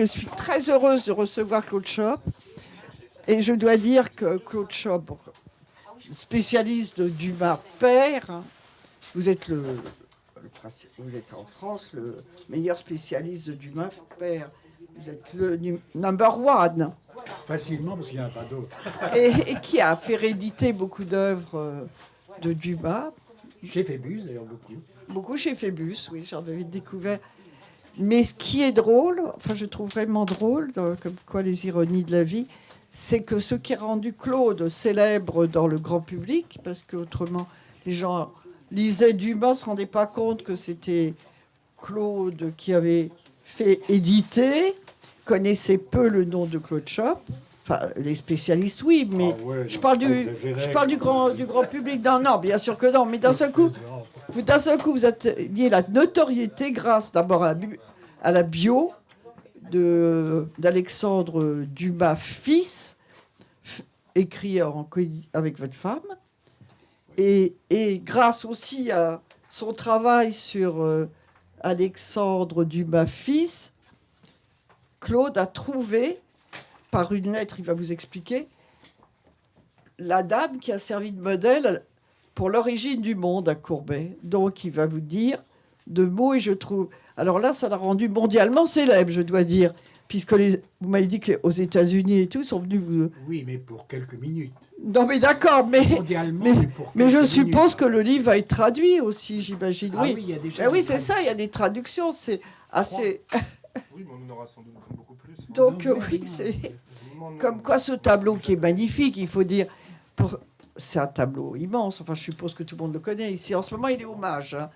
je suis très heureuse de recevoir Claude Chope. Et je dois dire que Claude Chope, spécialiste de Dumas père, hein, vous êtes vous êtes en France le meilleur spécialiste de Dumas père. Vous êtes le number one. Facilement, parce qu'il n'y en a pas d'autres. Et qui a fait rééditer beaucoup d'œuvres de Dumas. Chez Phébus, d'ailleurs, beaucoup. Beaucoup chez Phébus, oui, j'en avais découvert. Mais ce qui est drôle, enfin je trouve vraiment drôle, comme quoi les ironies de la vie, c'est que ce qui a rendu Claude célèbre dans le grand public, parce qu'autrement les gens lisaient Dumas, ne se rendaient pas compte que c'était Claude qui avait fait éditer, connaissaient peu le nom de Claude Chope. Enfin, les spécialistes, oui, mais je parle du grand public. Non, bien sûr que non. Mais d'un seul coup, vous atteignez la notoriété grâce d'abord à la bio d'Alexandre Dumas fils, écrit avec votre femme, et grâce aussi à son travail sur Alexandre Dumas fils, Claude a trouvé, par une lettre, il va vous expliquer, la dame qui a servi de modèle pour l'origine du monde à Courbet. Donc, il va vous dire de mots, et je trouve... Alors là, ça l'a rendu mondialement célèbre, je dois dire, puisque vous m'avez dit qu'aux États-Unis et tout, sont venus vous... Oui, mais pour quelques minutes. Non, mais d'accord, mais je suppose que le livre va être traduit aussi, j'imagine. Ah oui, il y a déjà... oui, c'est ça, il y a des traductions, c'est assez... Oui, mais on en aura sans doute beaucoup plus. Donc, oui, c'est... Comme quoi, ce tableau qui est magnifique, il faut dire... C'est un tableau immense, enfin, je suppose que tout le monde le connaît ici. En ce moment, il est hommage, hein.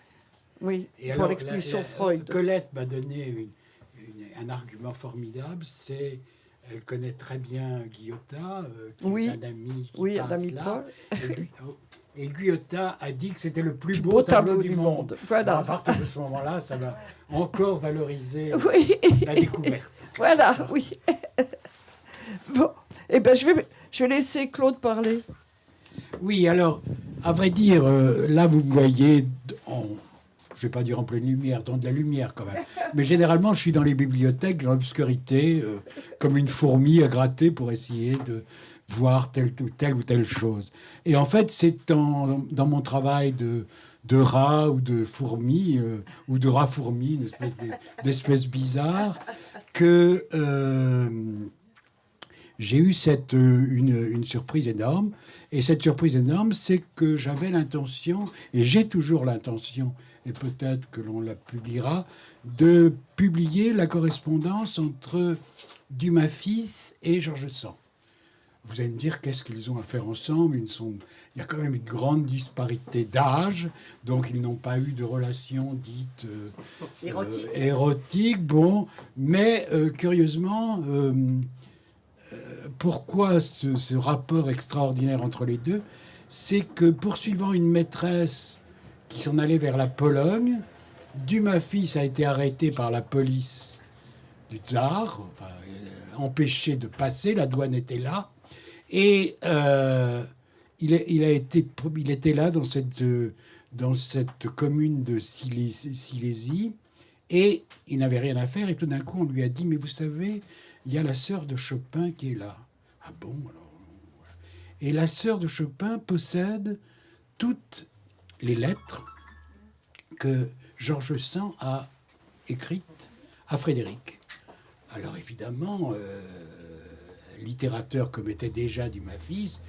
Oui, et pour alors, l'exposition Freud. Colette m'a donné un argument formidable, c'est... Elle connaît très bien Guyotat, qui est un ami qui passe là. Et Guyotat a dit que c'était le plus beau tableau du monde. Voilà. Alors, à partir de ce moment-là, ça va encore valoriser la découverte. Voilà, oui. Bon, eh bien, je vais laisser Claude parler. Oui, alors, à vrai dire, là, vous me voyez, je ne vais pas dire en pleine lumière, dans de la lumière quand même. Mais généralement, je suis dans les bibliothèques, dans l'obscurité, comme une fourmi à gratter pour essayer de voir telle ou telle chose. Et en fait, c'est dans mon travail de rat ou de fourmi, ou de rat-fourmi, une espèce d'espèce bizarre, que j'ai eu une surprise énorme. Et cette surprise énorme, c'est que j'avais l'intention, et j'ai toujours l'intention, et peut-être que l'on la publiera, de publier la correspondance entre Dumas fils et George Sand. Vous allez me dire, qu'est-ce qu'ils ont à faire ensemble? Il y a quand même une grande disparité d'âge, donc ils n'ont pas eu de relation dite érotique. Bon, mais curieusement, pourquoi ce rapport extraordinaire entre les deux? C'est que poursuivant une maîtresse qui s'en allait vers la Pologne, Dumas fils a été arrêté par la police du tsar, enfin, empêché de passer, la douane était là, et il était là dans cette commune de Silésie, et il n'avait rien à faire, et tout d'un coup on lui a dit, mais vous savez, il y a la sœur de Chopin qui est là. Ah bon, alors... Et la sœur de Chopin possède toutes les lettres que George Sand a écrites à Frédéric. Alors évidemment, littérateur comme était déjà Dumas fils,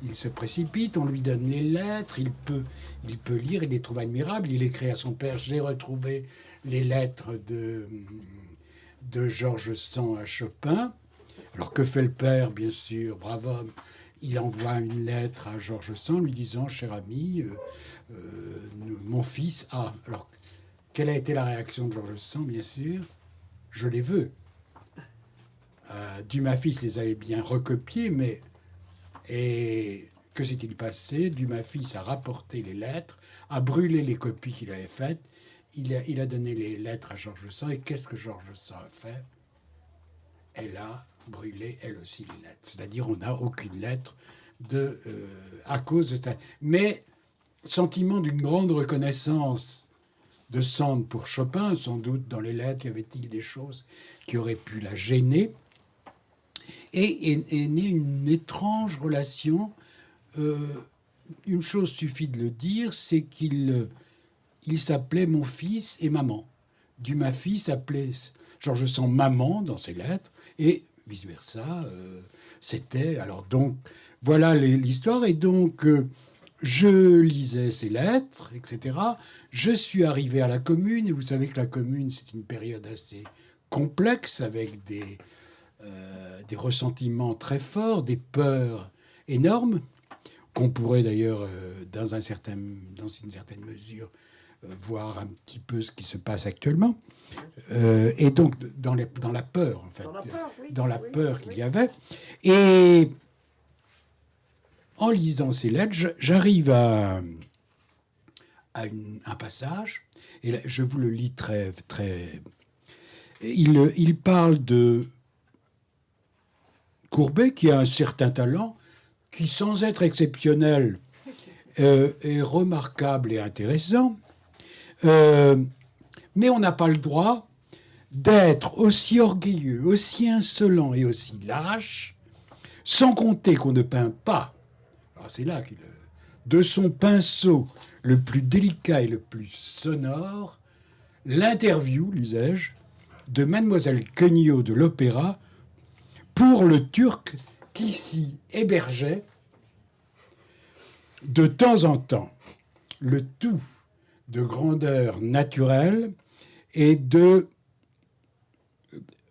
il se précipite, on lui donne les lettres, il peut lire, il les trouve admirables. Il écrit à son père, j'ai retrouvé les lettres de George Sand à Chopin. Alors que fait le père, bien sûr, brave homme, il envoie une lettre à George Sand lui disant, cher ami, mon fils a... Alors, quelle a été la réaction de George Sand, bien sûr? Je les veux. Dumas fils les avait bien recopiés, mais... Et que s'est-il passé? Dumas fils a rapporté les lettres, a brûlé les copies qu'il avait faites. Il a donné les lettres à George Sand. Et qu'est-ce que George Sand a fait? Elle a brûlé, elle aussi, les lettres. C'est-à-dire, on n'a aucune lettre à cause de ça. Mais, sentiment d'une grande reconnaissance de Sand pour Chopin. Sans doute, dans les lettres, y avait-il des choses qui auraient pu la gêner. Et est née une étrange relation. Une chose suffit de le dire, c'est qu'il s'appelait mon fils et maman. Dumas fils s'appelait Georges Sand maman dans ses lettres, et vice-versa. C'était... Alors donc, voilà l'histoire. Et donc, je lisais ses lettres, etc. Je suis arrivé à la Commune, et vous savez que la Commune, c'est une période assez complexe, avec des ressentiments très forts, des peurs énormes, qu'on pourrait d'ailleurs, dans une certaine mesure, voir un petit peu ce qui se passe actuellement. Et donc, dans la peur, en fait. Dans la peur qu'il y avait. Et en lisant ces lettres, j'arrive à un passage, et là, je vous le lis très... très... Il parle de Courbet, qui a un certain talent, qui, sans être exceptionnel, est remarquable et intéressant. Mais on n'a pas le droit d'être aussi orgueilleux, aussi insolent et aussi lâche, sans compter qu'on ne peint pas, alors c'est là qu'il, de son pinceau le plus délicat et le plus sonore, l'interview, lisais-je, de Mademoiselle Queugnot de l'Opéra pour le Turc qui s'y hébergeait de temps en temps, le tout de grandeur naturelle et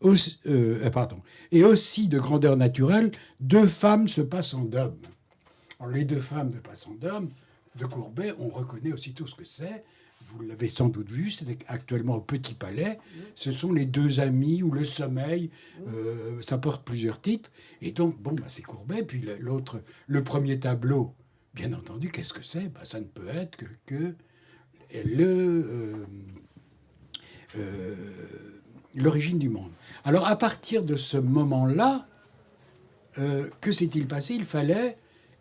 aussi de grandeur naturelle, deux femmes se passant d'hommes. Alors, les deux femmes se passant d'hommes de Courbet, on reconnaît aussitôt ce que c'est. Vous l'avez sans doute vu, c'est actuellement au Petit Palais. Ce sont les deux amis ou le sommeil. Ça porte plusieurs titres. Et donc, bon, c'est Courbet. Puis l'autre, le premier tableau, bien entendu, qu'est-ce que c'est? Ça ne peut être que l'origine du monde. Alors, à partir de ce moment-là, que s'est-il passé? Il fallait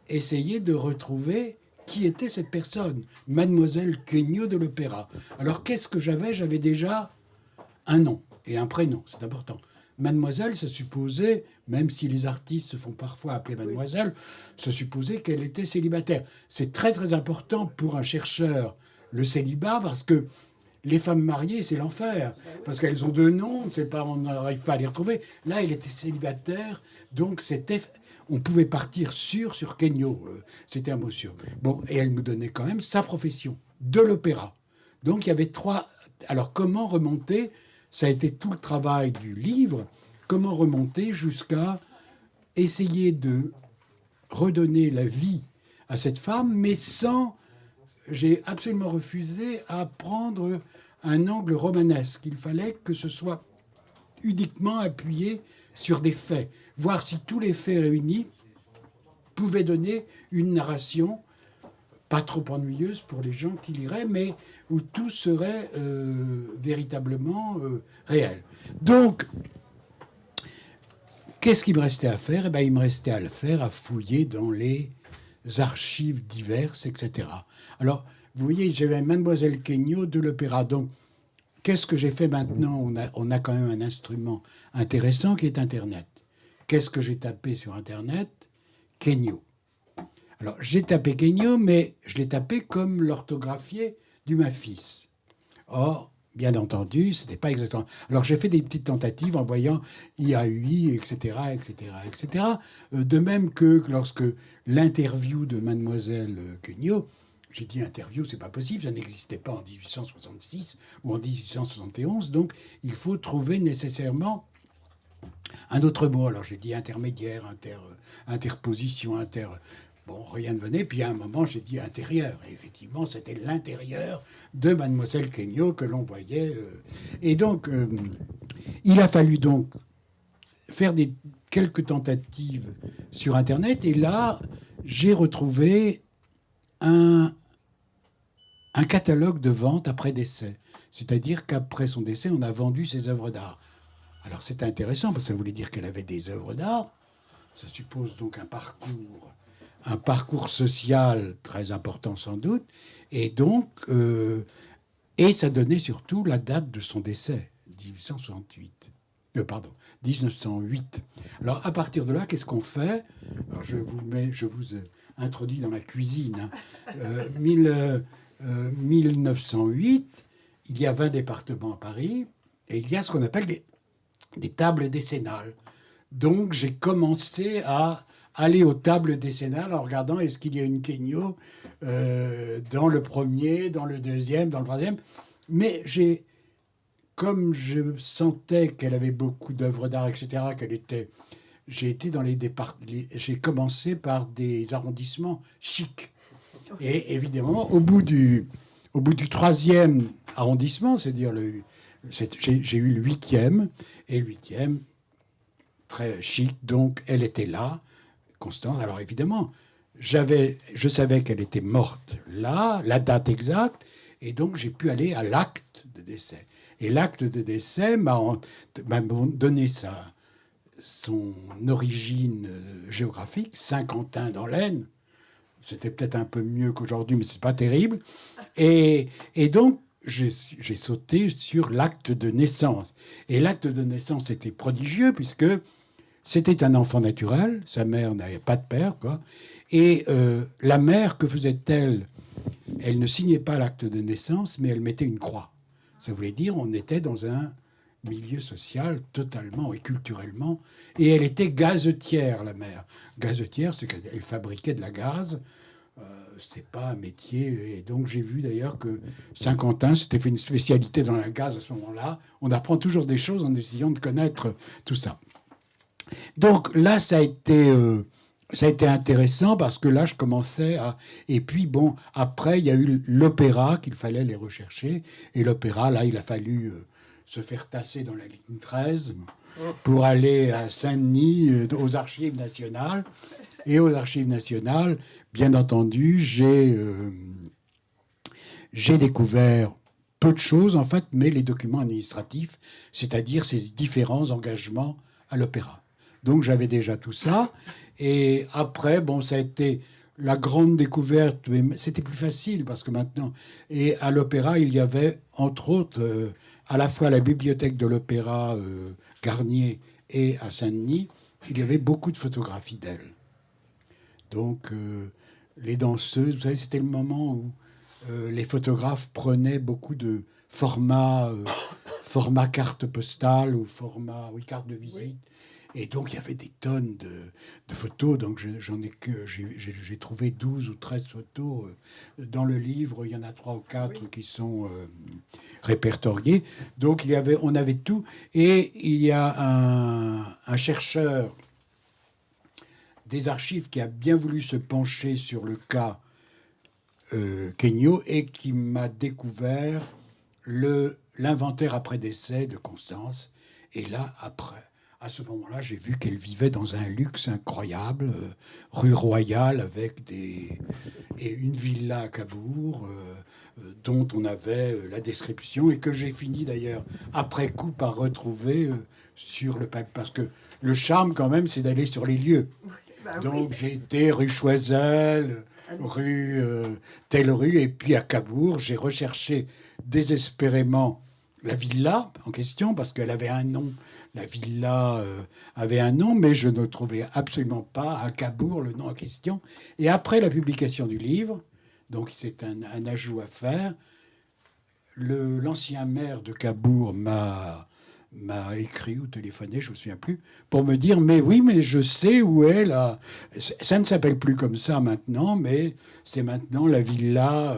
essayer de retrouver qui était cette personne, Mademoiselle Queugnot de l'Opéra. Alors, qu'est-ce que j'avais? J'avais déjà un nom et un prénom, c'est important. Mademoiselle, ça supposait, même si les artistes se font parfois appeler Mademoiselle, ça supposait qu'elle était célibataire. C'est très, très important pour un chercheur, le célibat, parce que les femmes mariées, c'est l'enfer. Parce qu'elles ont deux noms, on n'arrive pas à les retrouver. Là, elle était célibataire, donc on pouvait partir sur Queugnot. C'était un mot sûr. Bon, et elle nous donnait quand même sa profession, de l'opéra. Donc, il y avait trois... Alors, comment remonter? Ça a été tout le travail du livre. Comment remonter jusqu'à essayer de redonner la vie à cette femme, mais sans... J'ai absolument refusé à prendre un angle romanesque. Il fallait que ce soit uniquement appuyé sur des faits. Voir si tous les faits réunis pouvaient donner une narration pas trop ennuyeuse pour les gens qui liraient, mais où tout serait véritablement réel. Donc, qu'est-ce qu'il me restait à faire? Eh bien, il me restait à le faire, à fouiller dans les archives diverses, etc. Alors, vous voyez, j'avais Mademoiselle Queugnot de l'Opéra. Donc, qu'est-ce que j'ai fait maintenant? On a quand même un instrument intéressant qui est Internet. Qu'est-ce que j'ai tapé sur Internet? Queugnot. Alors, j'ai tapé Queugnot, mais je l'ai tapé comme l'orthographié Dumas fils. Or, bien entendu, ce n'était pas exactement... Alors, j'ai fait des petites tentatives en voyant IAUI, etc., etc., etc. De même que lorsque l'interview de Mademoiselle Queugnot, j'ai dit interview, c'est pas possible, ça n'existait pas en 1866 ou en 1871, donc il faut trouver nécessairement un autre mot. Alors, j'ai dit intermédiaire, interposition, Bon, rien ne venait. Puis à un moment, j'ai dit intérieur. Et effectivement, c'était l'intérieur de Mademoiselle Queugnot que l'on voyait. Et donc, il a fallu donc faire quelques tentatives sur Internet. Et là, j'ai retrouvé un catalogue de vente après décès. C'est-à-dire qu'après son décès, on a vendu ses œuvres d'art. Alors, c'est intéressant parce que ça voulait dire qu'elle avait des œuvres d'art. Ça suppose donc un parcours social très important sans doute. Et donc, Et ça donnait surtout la date de son décès, 1868. Pardon, 1908. Alors, à partir de là, qu'est-ce qu'on fait? Alors, je vous introduis dans la cuisine. 1908, il y a 20 départements à Paris, et il y a ce qu'on appelle des tables décennales. Donc, j'ai commencé à aller aux tables décennales en regardant est-ce qu'il y a une Queignaud dans le premier, dans le deuxième, dans le troisième. Mais comme je sentais qu'elle avait beaucoup d'œuvres d'art, etc., j'ai commencé par des arrondissements chics. Et évidemment, au bout du troisième arrondissement, c'est-à-dire j'ai eu le huitième, et le huitième, très chic, donc elle était là, Constance. Alors évidemment, je savais qu'elle était morte là, la date exacte, et donc j'ai pu aller à l'acte de décès. Et l'acte de décès m'a donné son origine géographique, Saint-Quentin dans l'Aisne. C'était peut-être un peu mieux qu'aujourd'hui, mais c'est pas terrible. Et donc, j'ai sauté sur l'acte de naissance. Et l'acte de naissance était prodigieux, puisque c'était un enfant naturel. Sa mère n'avait pas de père, quoi. Et la mère, que faisait-elle? Elle ne signait pas l'acte de naissance, mais elle mettait une croix. Ça voulait dire on était dans un milieu social totalement et culturellement. Et elle était gazetière, la mère. Gazetière, c'est qu'elle fabriquait de la gaz. C'est pas un métier. Et donc j'ai vu d'ailleurs que Saint-Quentin s'était fait une spécialité dans la gaz à ce moment-là. On apprend toujours des choses en essayant de connaître tout ça. Donc là, ça a été intéressant parce que là, je commençais à... Et puis, bon, après, il y a eu l'opéra qu'il fallait aller rechercher. Et l'opéra, là, il a fallu se faire tasser dans la ligne 13 pour aller à Saint-Denis, aux Archives nationales. Et aux Archives nationales, bien entendu, j'ai découvert peu de choses, en fait, mais les documents administratifs, c'est-à-dire ces différents engagements à l'opéra. Donc, j'avais déjà tout ça. Et après, bon, ça a été la grande découverte, mais c'était plus facile parce que maintenant... Et à l'opéra, il y avait, entre autres, à la fois la bibliothèque de l'opéra Garnier et à Saint-Denis, il y avait beaucoup de photographies d'elle. Donc, les danseuses, vous savez, c'était le moment où les photographes prenaient beaucoup de format carte postale ou format carte de visite. Oui. Et donc, il y avait des tonnes de photos. Donc, j'ai trouvé 12 ou 13 photos dans le livre. Il y en a 3 ou 4 qui sont répertoriées. Donc, on avait tout. Et il y a un chercheur des archives qui a bien voulu se pencher sur le cas Queignaud et qui m'a découvert l'inventaire après décès de Constance. Et là, à ce moment-là, j'ai vu qu'elle vivait dans un luxe incroyable, rue Royale, avec et une villa à Cabourg, dont on avait la description et que j'ai fini d'ailleurs après coup par retrouver sur le papier. Parce que le charme, quand même, c'est d'aller sur les lieux. Donc, j'ai été rue Choiseul, telle rue, et puis à Cabourg, j'ai recherché désespérément la villa en question, parce qu'elle avait un nom. La villa avait un nom, mais je ne trouvais absolument pas à Cabourg le nom en question. Et après la publication du livre, donc c'est un ajout à faire, l'ancien maire de Cabourg m'a écrit ou téléphoné, je ne me souviens plus, pour me dire, mais oui, mais je sais où est la... Ça ne s'appelle plus comme ça maintenant, mais c'est maintenant la villa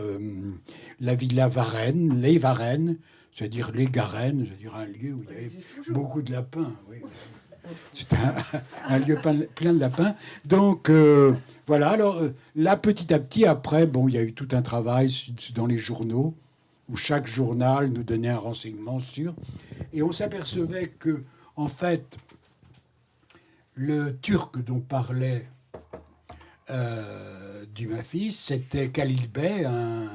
Varennes, les Varennes, c'est-à-dire les Garennes, c'est-à-dire un lieu où il y avait beaucoup de lapins. Oui. C'était un lieu plein de lapins. Donc, voilà. Alors, là, petit à petit, après, bon, il y a eu tout un travail dans les journaux, où chaque journal nous donnait un renseignement sur... Et on s'apercevait que, en fait, le Turc dont parlait Dumas fils, c'était Khalil Bey, un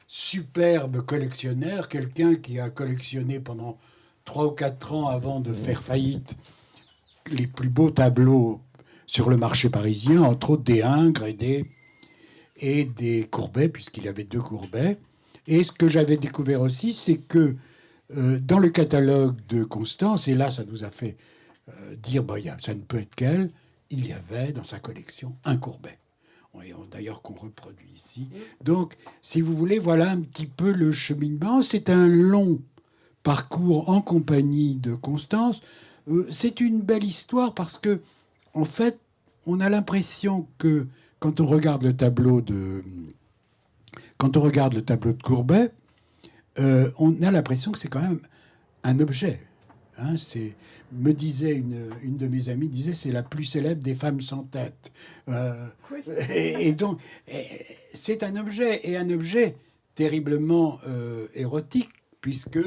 superbe collectionneur, quelqu'un qui a collectionné pendant 3 ou 4 ans avant de faire faillite les plus beaux tableaux sur le marché parisien, entre autres des Ingres et des Courbet, puisqu'il avait 2 Courbet. Et ce que j'avais découvert aussi, c'est que dans le catalogue de Constance, et là, ça nous a fait dire, bah, ça ne peut être qu'elle, il y avait dans sa collection un Courbet. D'ailleurs, qu'on reproduit ici. Donc, si vous voulez, voilà un petit peu le cheminement. C'est un long parcours en compagnie de Constance. C'est une belle histoire parce que, en fait, on a l'impression que quand on regarde le tableau de Courbet, on a l'impression que c'est quand même un objet. Hein, me disait une de mes amies, disait c'est la plus célèbre des femmes sans tête. Oui. Et donc, c'est un objet, et un objet terriblement érotique, puisque,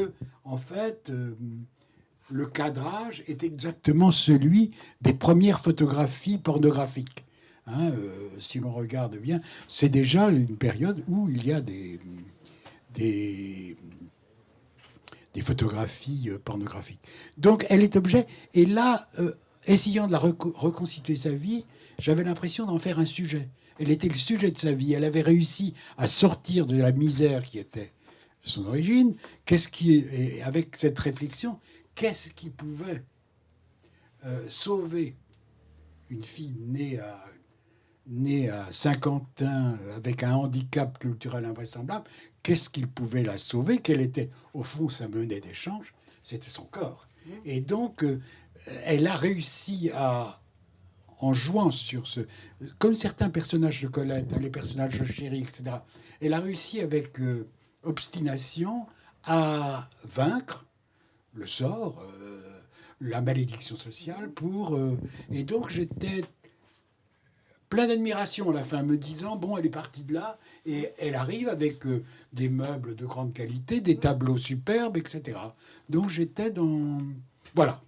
en fait, le cadrage est exactement celui des premières photographies pornographiques. Hein, si l'on regarde bien, c'est déjà une période où il y a des photographies pornographiques. Donc, elle est objet. Et là, essayant de la reconstituer sa vie, j'avais l'impression d'en faire un sujet. Elle était le sujet de sa vie. Elle avait réussi à sortir de la misère qui était son origine. Et avec cette réflexion, qu'est-ce qui pouvait sauver une fille née à Saint-Quentin avec un handicap culturel invraisemblable? Qu'est-ce qu'il pouvait la sauver? Quelle était, au fond, sa monnaie d'échange? C'était son corps. Et donc, elle a réussi en jouant sur comme certains personnages de Colette, les personnages de Chéri, etc., elle a réussi avec obstination à vaincre le sort, la malédiction sociale, et donc, j'étais plein d'admiration à la fin, me disant, bon, elle est partie de là, et elle arrive avec des meubles de grande qualité, des tableaux superbes, etc. Donc j'étais dans... Voilà.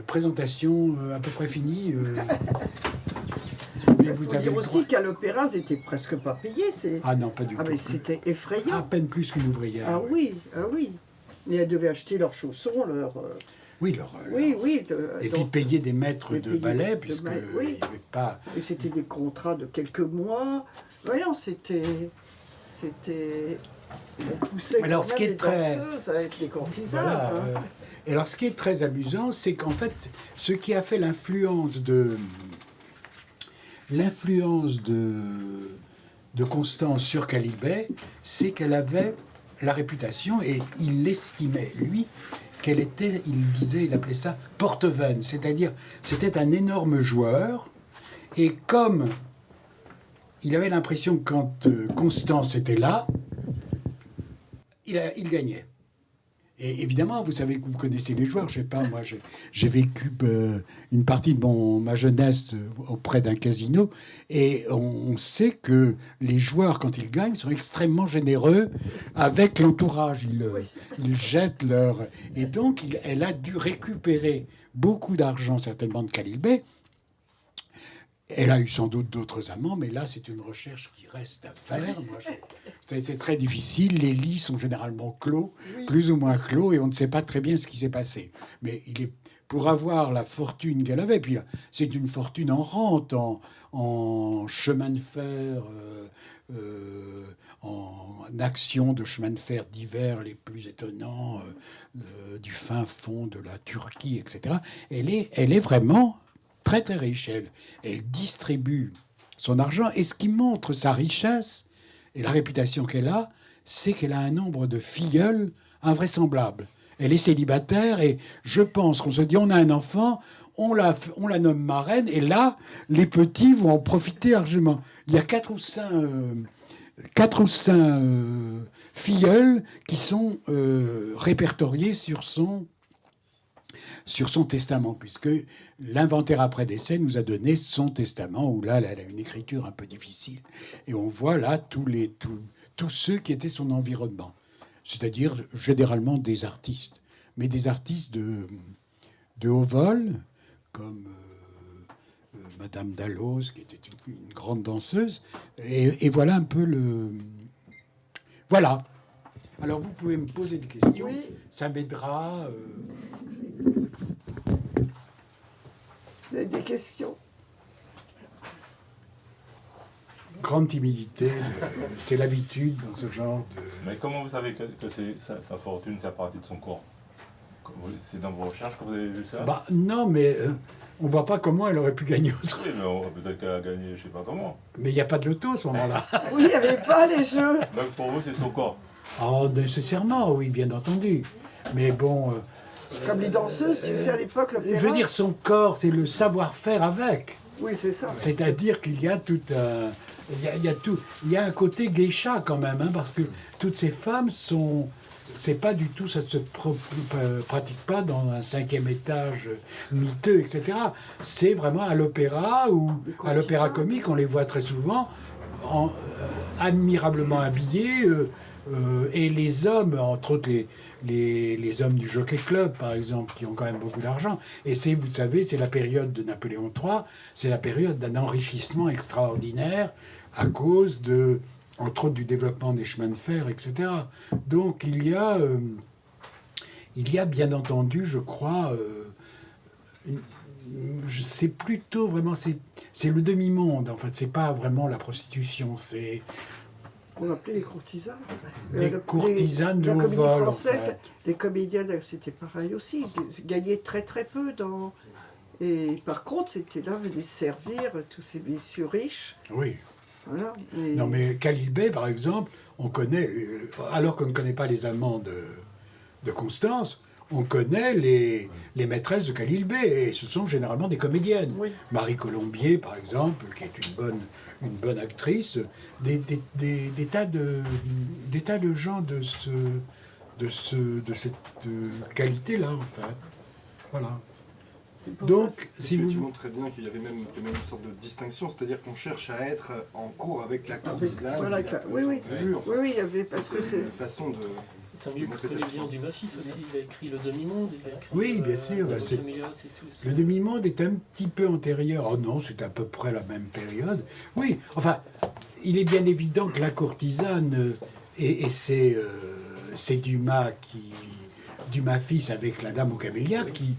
Présentation à peu près finie. Mais vous avez dire aussi qu'à l'opéra, c'était presque pas payé. Ah non, pas du tout. Mais c'était effrayant. À peine plus qu'une ouvrière. Ah oui, ah oui. Et elles devaient acheter leurs chaussons, Oui, oui. Et puis payer des maîtres de ballet, puisque oui. il n'y avait pas... Et c'était des contrats de quelques mois. Voyons, c'était... On poussait alors, quand même les danseuses à être des courtisanes. Voilà, hein. Et alors, ce qui est très amusant, c'est qu'en fait, ce qui a fait l'influence de Constance sur Qualibet, c'est qu'elle avait la réputation, et il l'estimait, lui, qu'elle était, il appelait ça porte-veine, c'est-à-dire c'était un énorme joueur, et comme il avait l'impression que quand Constance était là, il gagnait. Et évidemment, vous savez que vous connaissez les joueurs. Je sais pas, moi, j'ai vécu une partie de ma jeunesse auprès d'un casino, et on sait que les joueurs, quand ils gagnent, sont extrêmement généreux avec l'entourage. Ils jettent leur... Et donc, elle a dû récupérer beaucoup d'argent, certainement, de Qualibet. Elle a eu sans doute d'autres amants, mais là, c'est une recherche qui reste à faire. C'est très difficile. Les lits sont généralement clos, plus ou moins clos, et on ne sait pas très bien ce qui s'est passé. Mais pour avoir la fortune qu'elle avait, puis c'est une fortune en rente, en chemin de fer, en actions de chemin de fer divers les plus étonnants, du fin fond de la Turquie, etc. Elle est vraiment très très riche. Elle distribue son argent, et ce qui montre sa richesse et la réputation qu'elle a, c'est qu'elle a un nombre de filleuls invraisemblable. Elle est célibataire, et je pense qu'on se dit, on a un enfant, on la nomme marraine, et là, les petits vont en profiter largement. Il y a 4 ou 5 filleuls qui sont répertoriés sur son testament, puisque l'inventaire après décès nous a donné son testament, où là, elle a une écriture un peu difficile. Et on voit là tous ceux qui étaient son environnement. C'est-à-dire, généralement, des artistes. Mais des artistes de haut vol, comme Madame Dalloz, qui était une grande danseuse. Et voilà un peu Voilà. Alors, vous pouvez me poser des questions. Oui. Ça m'aidera... Vous avez des questions? grande timidité. C'est l'habitude dans ce genre de... Mais comment vous savez que sa fortune, c'est à partir de son corps? C'est dans vos recherches que vous avez vu ça? Bah non, mais on voit pas comment elle aurait pu gagner autrement. Oui, mais peut-être qu'elle a gagné, je sais pas comment. Mais il n'y a pas de loto à ce moment-là. Oui, il n'y avait pas les jeux. Donc pour vous, c'est son corps. Oh, nécessairement, oui, bien entendu. Mais bon, Comme les danseuses, tu sais, à l'époque, je veux dire, son corps, c'est le savoir-faire avec. Oui, c'est ça. C'est-à-dire qu'il y a tout un... Il y a un côté geisha quand même, hein, parce que toutes ces femmes sont... C'est pas du tout, ça se pratique pas dans un 5e étage miteux, etc. C'est vraiment à l'opéra ou à l'opéra comique, on les voit très souvent, admirablement habillés, et les hommes, entre autres les hommes du Jockey Club, par exemple, qui ont quand même beaucoup d'argent. Et c'est, vous savez, c'est la période de Napoléon III, c'est la période d'un enrichissement extraordinaire à cause de... entre autres du développement des chemins de fer, etc. Donc il y a bien entendu, je crois, c'est plutôt vraiment, c'est le demi-monde, en fait, c'est pas vraiment la prostitution, c'est... On appelait les courtisanes. Des courtisanes de la haut comédie vol, en française, fait. les comédiennes, c'était pareil aussi. Ils gagnaient très très peu dans... Et par contre, c'était là, venaient servir tous ces messieurs riches. Oui. Voilà. Non, mais Khalil Bey, par exemple, on connaît, alors qu'on ne connaît pas les amants de Constance, on connaît les maîtresses de Khalil Bey, et ce sont généralement des comédiennes. Oui. Marie Colombier, par exemple, qui est une bonne actrice, des tas de gens de cette qualité-là, en fait. Voilà. Donc, si Tu vous... montres très bien qu'il y avait même une sorte de distinction, c'est-à-dire qu'on cherche à être en cours avec la courtisane. Voilà, oui, oui. Enfin, Oui, oui, il y avait... Parce que c'est... une façon de... C'est un milieu que connaît bien Dumas fils aussi, il a écrit Le Demi-Monde, il a écrit Oui, bien sûr, Dame c'est- Familia, c'est tout. Le demi-monde est un petit peu antérieur. Oh non, c'est à peu près la même période. Oui, enfin, il est bien évident que la courtisane, et c'est Dumas fils avec la Dame aux Camélias, qui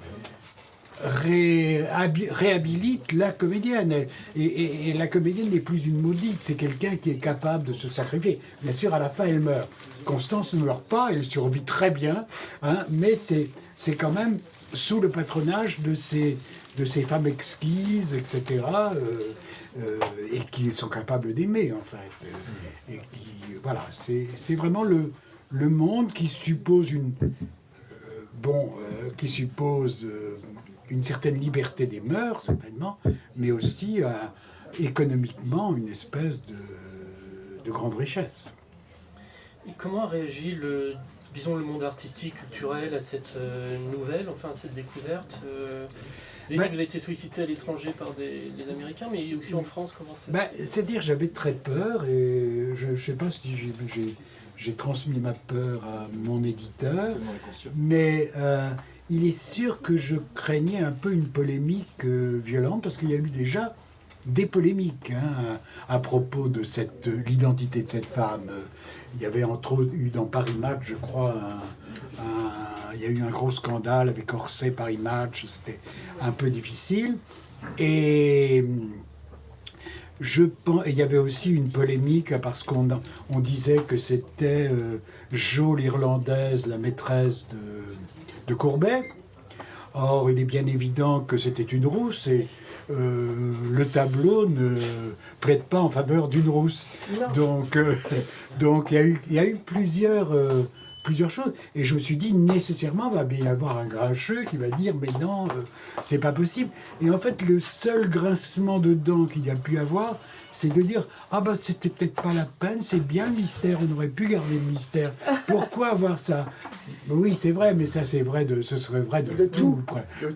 réhabilite la comédienne. Et la comédienne n'est plus une maudite, c'est quelqu'un qui est capable de se sacrifier. Bien sûr, à la fin, elle meurt. Constance ne meurt pas, elle survit très bien, hein, mais c'est quand même sous le patronage de ces femmes exquises, etc., et qui sont capables d'aimer, en fait. Et qui, voilà, c'est vraiment le monde qui suppose une certaine liberté des mœurs, certainement, mais aussi économiquement une espèce de grande richesse. Et comment a réagi disons, le monde artistique, culturel à cette nouvelle, enfin à cette découverte Vous avez dit que vous avez été sollicité à l'étranger par les Américains, mais aussi en France, comment ça C'est-à-dire, j'avais très peur, et je ne sais pas si j'ai transmis ma peur à mon éditeur, mais il est sûr que je craignais un peu une polémique violente, parce qu'il y a eu déjà des polémiques à propos de l'identité de cette femme. Il y avait entre autres eu dans Paris Match, je crois, il y a eu un gros scandale avec Orsay, Paris Match, c'était un peu difficile. Et il y avait aussi une polémique parce qu'on disait que c'était Jo l'Irlandaise, la maîtresse de Courbet. Or, il est bien évident que c'était une rousse et le tableau ne prête pas en faveur d'une rousse. Donc il y a eu plusieurs choses. Et je me suis dit, nécessairement, il va bien y avoir un grincheux qui va dire, mais non, c'est pas possible. Et en fait, le seul grincement de dents qu'il y a pu avoir, c'est de dire, ah ben c'était peut-être pas la peine, c'est bien le mystère, on aurait pu garder le mystère. Pourquoi avoir ça? Oui, c'est vrai, mais ça c'est vrai, ce serait vrai de tout,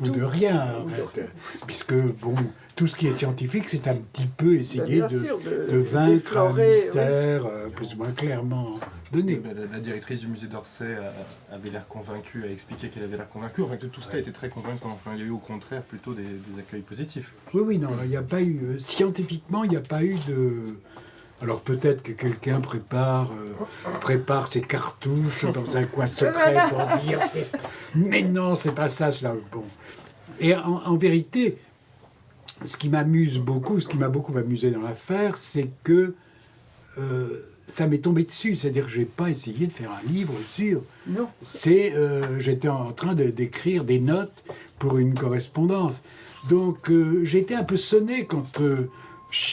ou de rien, en fait. Puisque, bon, tout ce qui est scientifique, c'est un petit peu essayer de vaincre un mystère plus ou moins clairement donné. La directrice du musée d'Orsay avait l'air convaincue, a expliqué qu'elle avait l'air convaincue, enfin que tout cela était très convaincant. Enfin, il y a eu au contraire plutôt des accueils positifs. Oui, non, il n'y a pas eu, scientifiquement, il n'y a pas eu de... Alors peut-être que quelqu'un prépare ses cartouches dans un coin secret pour dire, mais non, c'est pas ça, cela. Bon. Et en vérité, ce qui m'amuse beaucoup, ce qui m'a beaucoup amusé dans l'affaire, c'est que ça m'est tombé dessus. C'est-à-dire que je n'ai pas essayé de faire un livre sur... Non. J'étais en train d'écrire des notes pour une correspondance. Donc j'ai été un peu sonné quand,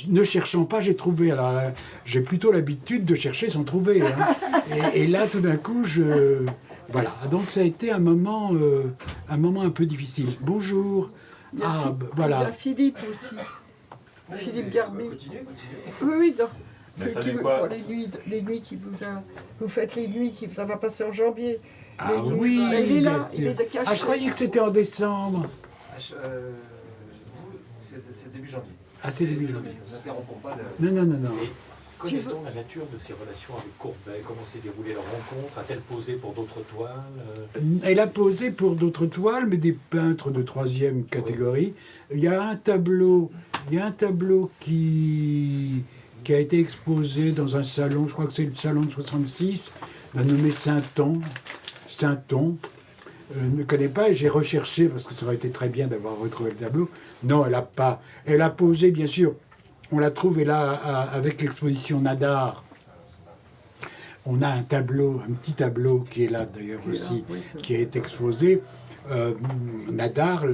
ne cherchant pas, j'ai trouvé. Alors j'ai plutôt l'habitude de chercher sans trouver. Hein. Et là, tout d'un coup, voilà. Donc ça a été un moment un peu difficile. Bonjour. Ah, voilà. Il y a Philippe aussi. Philippe Garbi. Oui, oui, non. Mais ça dit quoi? Les nuits qui vous faites les nuits qui ça va passer en janvier. Ah Les nuits. oui, Il est là, bien il est sûr. de caché. Ah, je croyais que c'était en décembre. Vous, c'est début janvier. Ah, c'est début janvier. Nous n'interrompons pas le... Non, non, non, non. Connaît-on la nature de ses relations avec Courbet? Comment s'est déroulée leur rencontre? A-t-elle posé pour d'autres toiles? Elle a posé pour d'autres toiles, mais des peintres de troisième catégorie. Il y a un tableau qui a été exposé dans un salon, je crois que c'est le salon de 66, d'un nommé Sainton. Ne connais pas, et j'ai recherché, parce que ça aurait été très bien d'avoir retrouvé le tableau. Non, elle n'a pas. Elle a posé, bien sûr, on l'a trouvé là, avec l'exposition Nadar. On a un petit tableau qui est là d'ailleurs aussi, qui est exposé. Nadar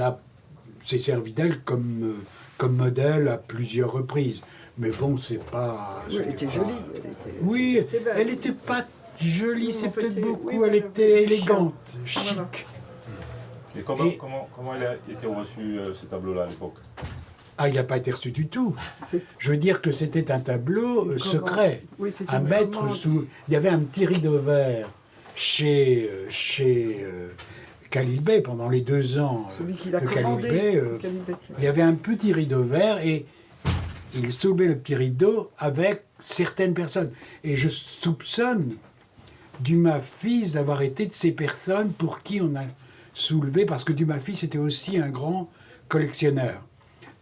s'est servi d'elle comme modèle à plusieurs reprises. Mais bon, c'est pas... Oui, elle était jolie. Oui, elle n'était pas jolie, c'est peut-être beaucoup. Elle était élégante, chic. Voilà. Et comment elle a été reçue, ce tableau-là, à l'époque? Ah, il n'a pas été reçu du tout. Je veux dire que c'était un tableau secret, Oui, c'était à mettre sous... Il y avait un petit rideau vert chez Khalil Bey pendant les 2 ans Celui qui l'a de Khalil commandé. Bey. Il y avait un petit rideau vert et il soulevait le petit rideau avec certaines personnes. Et je soupçonne Dumas fils d'avoir été de ces personnes pour qui on a soulevé, parce que Dumas fils était aussi un grand collectionneur.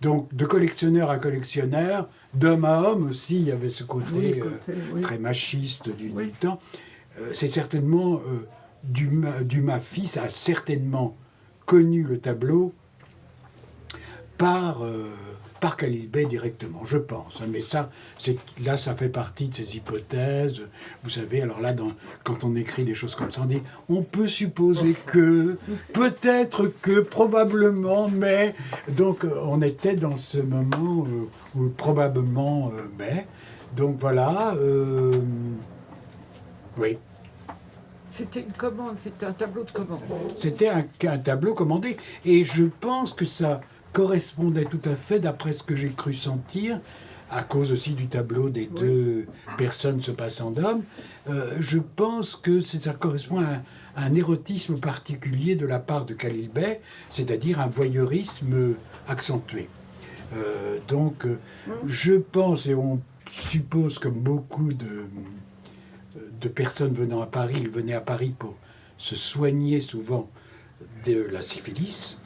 Donc, de collectionneur à collectionneur, d'homme à homme aussi, il y avait ce côté très machiste du temps. C'est certainement, Dumas fils a certainement connu le tableau par Khalil Bey directement, je pense. Mais ça fait partie de ces hypothèses. Vous savez, alors là, quand on écrit des choses comme ça, on dit, on peut supposer que, peut-être que, probablement, mais... Donc, on était dans ce moment où probablement, mais... Donc, voilà. Oui. C'était une commande, c'était un tableau de commande. C'était un tableau commandé. Et je pense que ça correspondait tout à fait, d'après ce que j'ai cru sentir, à cause aussi du tableau des 2 personnes se passant d'hommes, je pense que ça correspond à un érotisme particulier de la part de Khalil Bey, c'est-à-dire un voyeurisme accentué. Donc, je pense, et on suppose, comme beaucoup de personnes venant à Paris, ils venaient à Paris pour se soigner souvent de la syphilis.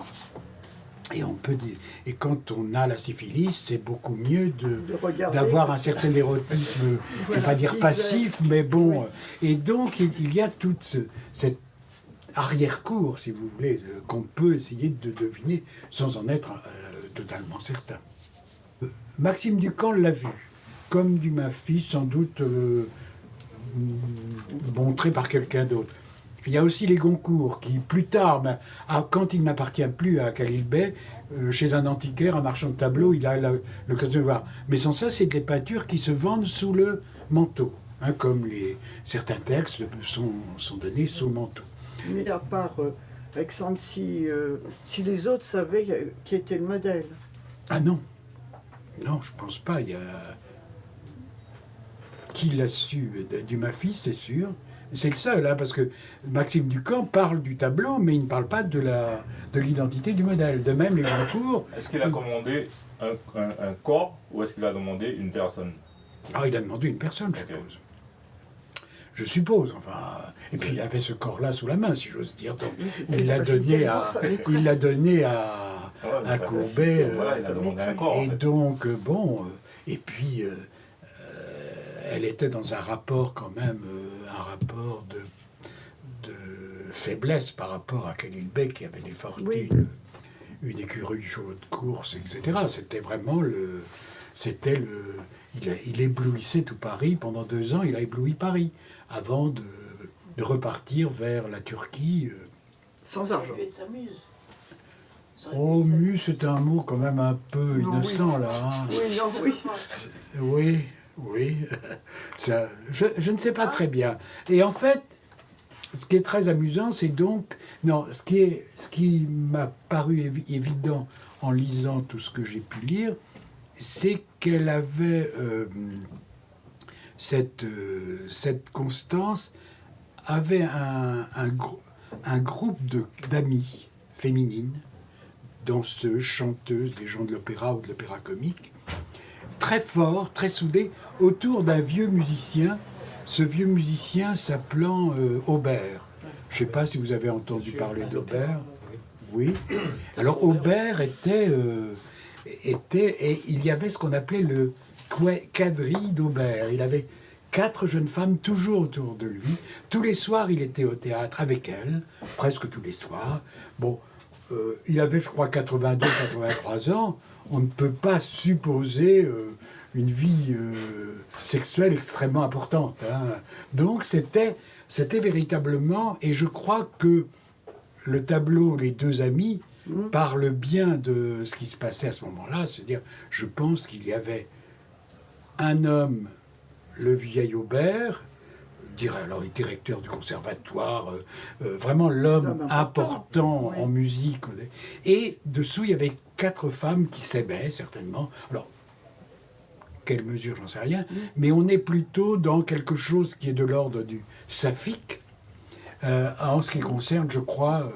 Et on peut dire, et quand on a la syphilis, c'est beaucoup mieux d'avoir un certain érotisme, je ne vais pas dire passif, mais bon. Et donc, il y a toute cette arrière-cour, si vous voulez, qu'on peut essayer de deviner sans en être totalement certain. Maxime Ducamp l'a vu, comme Dumas fils, sans doute montré par quelqu'un d'autre. Il y a aussi les Goncourt qui, plus tard, quand il n'appartient plus à Khalil Bey, chez un antiquaire, un marchand de tableaux, il a l'occasion de voir. Mais sans ça, c'est des peintures qui se vendent sous le manteau, hein, comme certains textes sont donnés sous le manteau. Mais à part Alexandre, si les autres savaient qui était le modèle. Ah non. Non, je pense pas. Il y a... Qui l'a su? Dumas fils, c'est sûr. C'est le seul, hein, parce que Maxime Ducamp parle du tableau, mais il ne parle pas de l'identité du modèle. De même, les Goncourt... Est-ce qu'il a commandé un corps ou est-ce qu'il a demandé une personne? Ah, il a demandé une personne, je suppose. Je suppose, enfin... Et puis il avait ce corps-là sous la main, si j'ose dire. Donc, il l'a donné à Courbet. Voilà, il a demandé un corps. Et donc, bon... et puis... elle était dans un rapport quand même, un rapport de faiblesse par rapport à Khalil Bey qui avait des fortunes une écurie chevaux de course, etc. C'était vraiment il éblouissait tout Paris. Pendant 2 ans, il a ébloui Paris, avant de repartir vers la Turquie. Sans argent. Oh, muse, c'est un mot quand même un peu Non, innocent, oui. là. Hein. Oui, non, oui. Oui, oui. Ça, je ne sais pas très bien. Et en fait, ce qui est très amusant, c'est donc... Non, ce qui m'a paru évident en lisant tout ce que j'ai pu lire, c'est qu'elle avait... cette Constance avait un groupe d'amis féminines, danseuses, chanteuses, des gens de l'opéra ou de l'opéra comique, très fort, très soudés, autour d'un vieux musicien, ce vieux musicien s'appelant Aubert. Je ne sais pas si vous avez entendu parler d'Aubert. Oui. Alors Aubert était... Et il y avait ce qu'on appelait le quadrille d'Aubert. Il avait 4 jeunes femmes toujours autour de lui. Tous les soirs, il était au théâtre avec elles, presque tous les soirs. Bon, il avait, je crois, 82, 83 ans. On ne peut pas supposer une vie sexuelle extrêmement importante. Hein. Donc, c'était véritablement... Et je crois que le tableau Les Deux Amis parle bien de ce qui se passait à ce moment-là. C'est-à-dire, je pense qu'il y avait un homme, le vieil Aubert, alors il est directeur du conservatoire, vraiment l'homme important en musique. Et dessous, il y avait 4 femmes qui s'aimaient, certainement. Alors, quelle mesure, j'en sais rien. Mais on est plutôt dans quelque chose qui est de l'ordre du saphique, en ce qui concerne, je crois...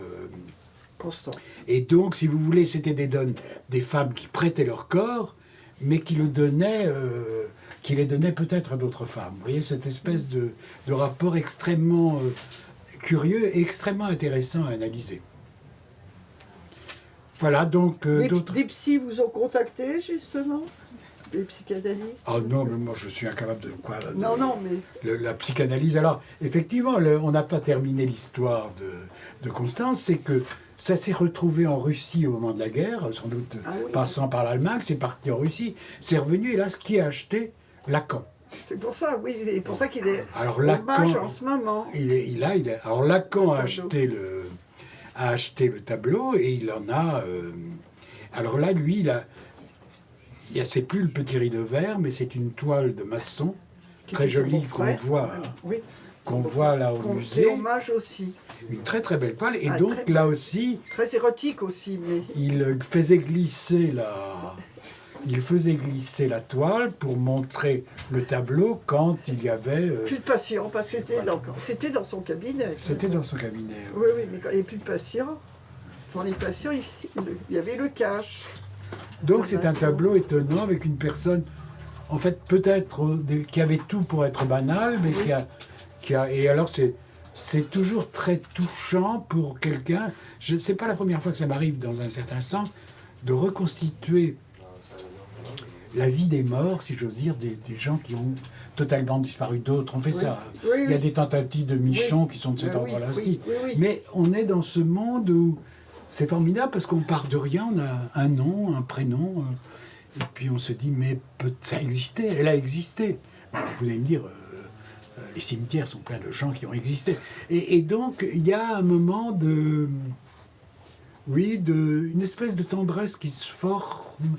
Constant. Et donc, si vous voulez, c'était des femmes qui prêtaient leur corps, mais qui les donnaient peut-être à d'autres femmes. Vous voyez, cette espèce de rapport extrêmement curieux et extrêmement intéressant à analyser. Voilà, donc... Des psys vous ont contacté, justement? Des psychanalystes? Ah non, mais moi je suis incapable de quoi... Non, mais... La psychanalyse, alors, effectivement, on n'a pas terminé l'histoire de Constance, c'est que ça s'est retrouvé en Russie au moment de la guerre, sans doute passant par l'Allemagne, c'est parti en Russie, c'est revenu, et là, ce qui a acheté Lacan. C'est pour ça, oui, c'est pour ça qu'il est alors, hommage en ce moment. Alors Lacan a acheté le tableau, et il en a... alors là, lui, c'est plus le petit rideau vert, mais c'est une toile de maçon, très jolie, qu'on voit là au musée. C'est hommage aussi. Une très très belle toile, et Ah, donc là aussi... Très érotique aussi, mais... Il faisait glisser la toile pour montrer le tableau quand il y avait... Plus de patients, parce que c'était dans son cabinet. C'était dans son cabinet. Oui, mais quand il n'y avait plus de patients, pour les patients, il y avait le cash. Donc c'est un tableau étonnant avec une personne, en fait peut-être qui avait tout pour être banal, mais et alors c'est toujours très touchant pour quelqu'un. C'est pas la première fois que ça m'arrive dans un certain sens de reconstituer la vie des morts, si j'ose dire, des gens qui ont totalement disparu. D'autres ont fait ça. Il y a des tentatives de Michon qui sont de cet ordre-là aussi. Mais on est dans ce monde où c'est formidable parce qu'on part de rien, on a un nom, un prénom, et puis on se dit, mais ça existait, elle a existé. Alors, vous allez me dire, les cimetières sont pleins de gens qui ont existé. Et donc, il y a un moment une espèce de tendresse qui se forme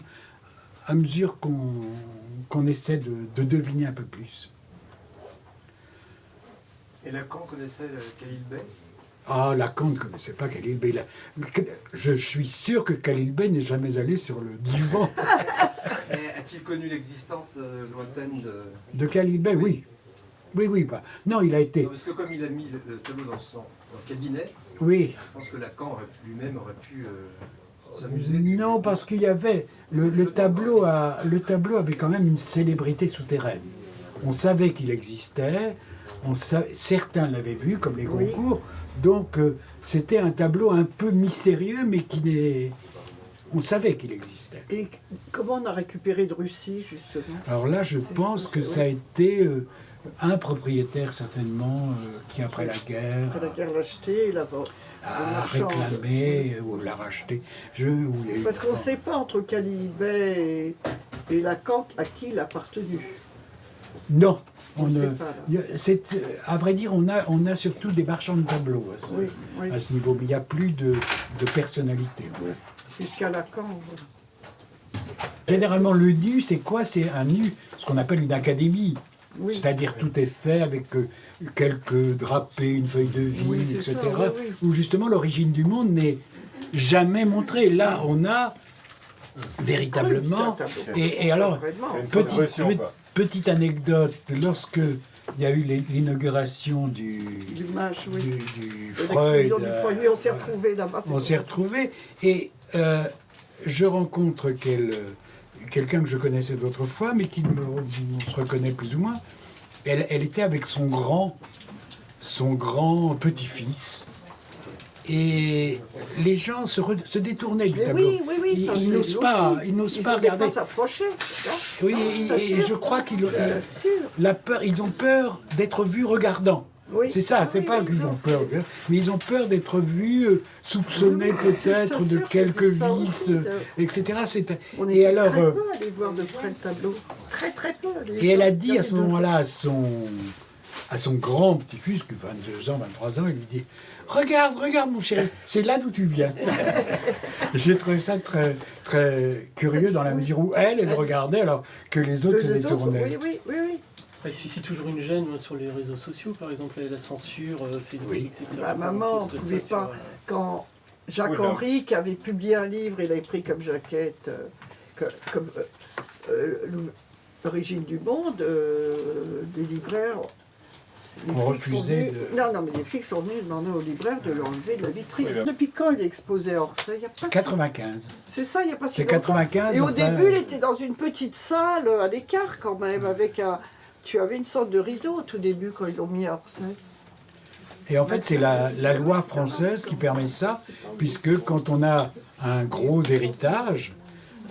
à mesure qu'on essaie de deviner un peu plus. Et Lacan connaissait Khalil Bey? Ah, Lacan ne connaissait pas Khalil Bey. Je suis sûr que Khalil Bey n'est jamais allé sur le divan. A-t-il connu l'existence lointaine de Khalil Bey? Oui. Oui. Non, il a été... Non, parce que comme il a mis le tableau dans son cabinet, oui. Je pense que Lacan lui-même aurait pu s'amuser. Non, parce qu'il y avait... Le tableau avait quand même une célébrité souterraine. On savait qu'il existait, certains l'avaient vu, comme les Goncourt. Donc, c'était un tableau un peu mystérieux, mais on savait qu'il existait. Et comment on a récupéré de Russie, justement? Alors là, je pense que ça a été un propriétaire, certainement, qui, après la guerre... Après la guerre, l'a acheté, a marchand. réclamé ou l'a racheté. Parce qu'on ne sait pas entre Qualilbet et Lacan à qui il a appartenu. Non, On on ne ne- sait pas, là. à vrai dire, on a surtout des marchands de tableaux à ce, Oui, oui. à ce niveau, mais il n'y a plus de personnalité. Oui. Jusqu'à Lacan. voilà. Généralement, le nu, c'est quoi? C'est un nu, ce qu'on appelle une académie. Oui. C'est-à-dire tout est fait avec quelques drapés, une feuille de vigne, Oui, c'est etc. ça, oui, oui. Où justement l'origine du monde n'est jamais montrée. Là, on a véritablement... C'est un tableau. Et alors, Vraiment. C'est une petite, progression, pe- quoi. petite anecdote, lorsque il y a eu l'inauguration du L'image, oui. du De Freud, l'explosion du Freud, oui, on s'est retrouvés là-bas. on s'est retrouvés et je rencontre quelqu'un que je connaissais d'autrefois, mais on se reconnaît plus ou moins. Elle était avec son grand petit-fils. Et les gens se détournaient du Mais tableau. oui, oui, oui. ça, Ils je l'ai n'osent vu pas, aussi. ils n'osent Ils pas osaient regarder. pas s'approcher. hein. Oui, et je crois qu'ils Bien sûr. ils ont peur d'être vus regardant. Oui. C'est ça, c'est Oui, pas oui, qu'ils non. ont peur, mais ils ont peur d'être vus, soupçonnés Oui, oui, peut-être je de t'assure quelques que ça vices, aussi, etc. On Et était alors, très peu à aller voir de près le tableau. Très très peu. Les et elle gens a dit à ce regardaient de moment-là à son grand petit-fils, qui a 22 ans, 23 ans, elle lui dit « Regarde, regarde mon chéri, c'est là d'où tu viens. » J'ai trouvé ça très, très curieux dans la mesure où elle regardait alors que les autres se Les autres, détournaient. oui, oui, oui, oui. Il suscite toujours une gêne sur les réseaux sociaux, par exemple la censure, Facebook, Oui. etc. Bah, maman, on ne pouvait pas. Quand Jacques Oui, là. Henry, qui avait publié un livre, il avait pris comme jaquette comme l'origine du monde, des libraires. Les On flics sont refusait venus- de- Non, non, mais les flics sont venus demander aux libraires de l'enlever de la vitrine. Oui, là. Depuis quand il est exposé à Orsay? Il y a pas 95. C'est ça, il n'y a pas si C'est longtemps. 95. Et au enfin, début, il était dans une petite salle à l'écart quand même, avec un. Tu avais une sorte de rideau au tout début quand ils l'ont mis à Orsay. Et en fait, c'est la loi française qui permet ça, puisque quand on a un gros héritage,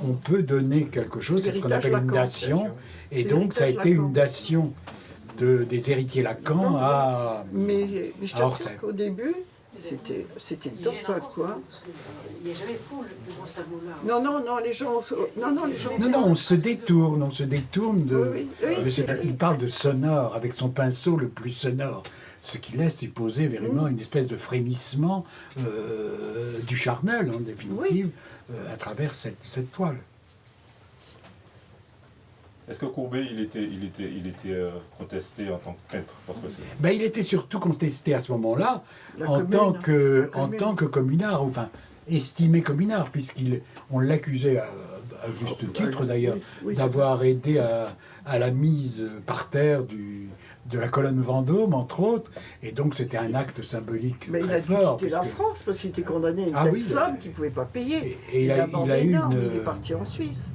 on peut donner quelque chose, c'est ce qu'on L'héritage appelle une Lacan. dation. Et C'est donc, ça a l'héritage été Lacan. une dation des héritiers Lacan à... Mais je À Orsay. t'assure qu'au début, c'était top ça, quoi. Il n'y a jamais foule devant ce tableau-là. Non, non, non, les gens. Non, les gens. Non, non, on se détourne de... Oui, oui, oui. Il parle de sonore, avec son pinceau le plus sonore. Ce qui laisse supposer vraiment une espèce de frémissement du charnel, en définitive, à travers cette toile. Est-ce que Courbet, il était contesté en tant que peintre? Parce que c'est- Ben, il était surtout contesté à ce moment-là La en commune. tant que communard, enfin estimé communard, puisqu'on l'accusait à juste titre d'ailleurs Oui, d'avoir aidé à la mise par terre de la colonne Vendôme, entre autres, et donc c'était un acte symbolique Mais il très a dû fort. quitter la puisque- France parce qu'il était condamné à une Ah telle oui, somme ben, qu'il ne pouvait pas payer. et il a abandonné eu Nantes, une... Il est parti en Suisse.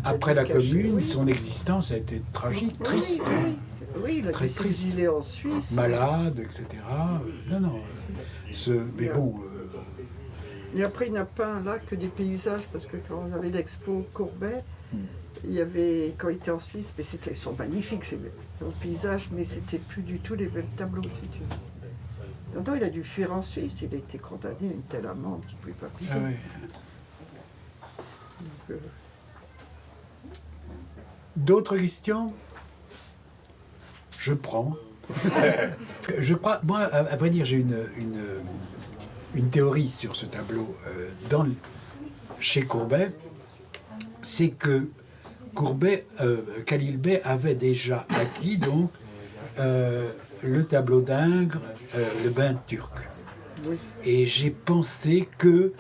Après Il la a dû se cacher, Commune, oui. son existence a été tragique, Oui, triste, oui, oui, il a Très dû triste. s'exiler en Suisse. malade, etc. Non, non. Mais bon, Et après, il n'a peint là que des paysages, parce que quand on avait l'expo Courbet, il y avait, quand il était en Suisse, mais ils sont magnifiques ces paysages, mais c'était plus du tout les mêmes tableaux, si tu veux. Non, non, il a dû fuir en Suisse, il a été condamné à une telle amende qu'il ne pouvait pas payer. ah ouais. Donc, D'autres questions? Je prends. Je crois, moi, à vrai dire, j'ai une théorie sur ce tableau chez Courbet. C'est que Qualilbet avait déjà acquis donc le tableau d'Ingres, le bain turc. oui, Et j'ai pensé que,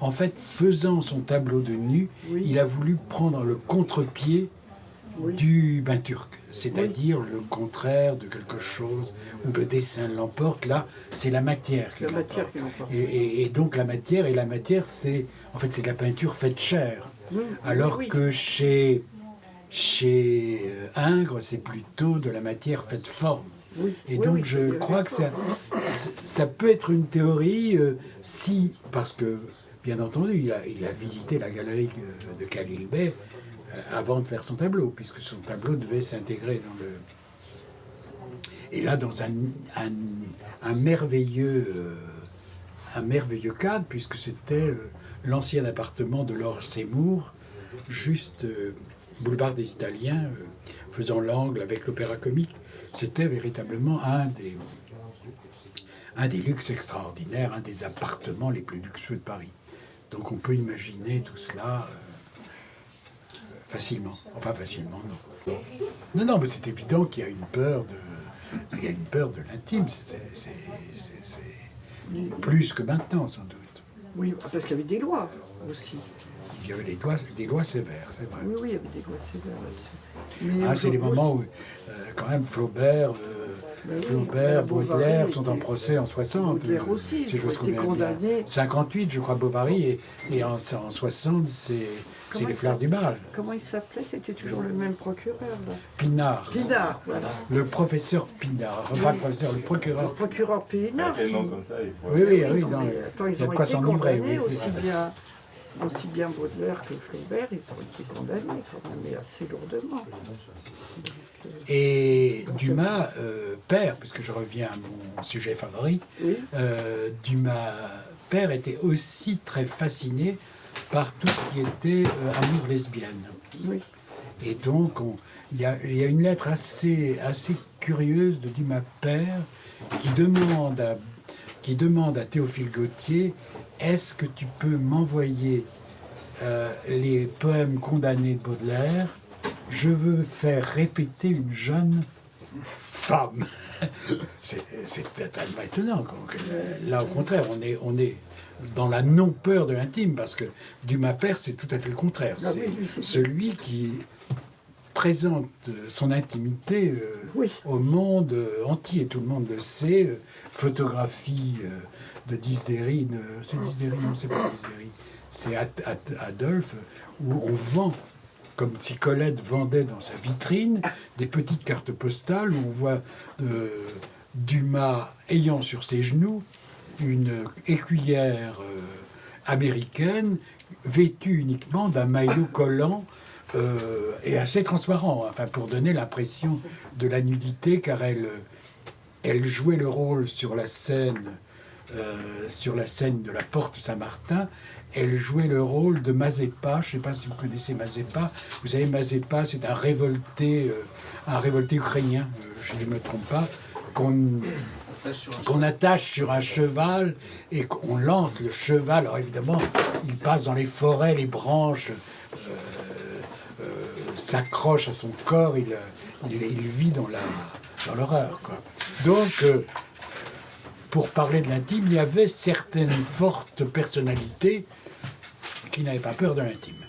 en fait, faisant son tableau de nu, Oui. il a voulu prendre le contre-pied oui. du bain turc, c'est-à-dire le contraire de quelque chose où le dessin l'emporte. Là, c'est la matière qui La l'emporte. matière qui l'emporte. Et donc la matière, c'est en fait c'est de la peinture faite chair. Oui, Alors oui. que chez Ingres, c'est plutôt de la matière faite forme. Oui, Et oui, donc oui, je c'est crois que d'accord. ça peut être une théorie parce que, bien entendu, il a visité la galerie de Qualilbet avant de faire son tableau, puisque son tableau devait s'intégrer dans le... Et là, dans un merveilleux un merveilleux cadre, puisque c'était l'ancien appartement de Laure Seymour, juste boulevard des Italiens, faisant l'angle avec l'Opéra Comique. C'était véritablement un des luxes extraordinaires, un des appartements les plus luxueux de Paris. Donc on peut imaginer tout cela facilement. Enfin facilement, non. Non, mais c'est évident qu'il y a une peur de l'intime. C'est plus que maintenant, sans doute. Oui, parce qu'il y avait des lois aussi. Il y avait des lois sévères, c'est vrai. Oui, il y avait des lois sévères là-dessus. Ah, c'est les moments où, quand même, Flaubert, Baudelaire sont en procès en 60. Baudelaire aussi, C'est ils ont été condamnés. 58, je crois, Bovary, et en 60, c'est les fleurs du mal. Comment il s'appelait? C'était toujours le même procureur, là. Pinard. Pinard, voilà. Le professeur Pinard. Enfin, le procureur. Le procureur Pinard. Avec les noms comme ça, il faut... Oui. Attends, Il ils y a de ont quoi été s'enivrer. condamnés Oui, aussi bien Baudelaire que Flaubert, ils ont été condamnés quand même, mais assez lourdement. Et Dumas, père, puisque je reviens à mon sujet favori, Oui. Dumas, père, était aussi très fasciné par tout ce qui était amour lesbienne. Oui. Et donc, il y a une lettre assez curieuse de Dumas père qui demande à Théophile Gautier: est-ce que tu peux m'envoyer les poèmes condamnés de Baudelaire? Je veux faire répéter une jeune femme. C'est totalement étonnant. Donc, là, au contraire, on est dans la non-peur de l'intime, parce que Dumas père, c'est tout à fait le contraire. Ah C'est oui, lui, c'est celui qui présente son intimité Oui. au monde entier. Tout le monde le sait. Photographie de Disdéry, c'est Disdéry, non, c'est pas Disdéry, c'est Adolphe, où on vend, comme si Colette vendait dans sa vitrine, des petites cartes postales où on voit Dumas ayant sur ses genoux une écuyère américaine vêtue uniquement d'un maillot collant et assez transparent, enfin, pour donner l'impression de la nudité, car elle jouait le rôle sur la scène de la Porte Saint-Martin. Elle jouait le rôle de Mazeppa. Je ne sais pas si vous connaissez Mazeppa. Vous savez, Mazeppa, c'est un révolté ukrainien, je ne me trompe pas, qu'on attache sur un cheval et qu'on lance le cheval. Alors évidemment, il passe dans les forêts, les branches s'accrochent à son corps, il vit dans l'horreur, quoi. Donc, pour parler de l'intime, il y avait certaines fortes personnalités qui n'avaient pas peur de l'intime.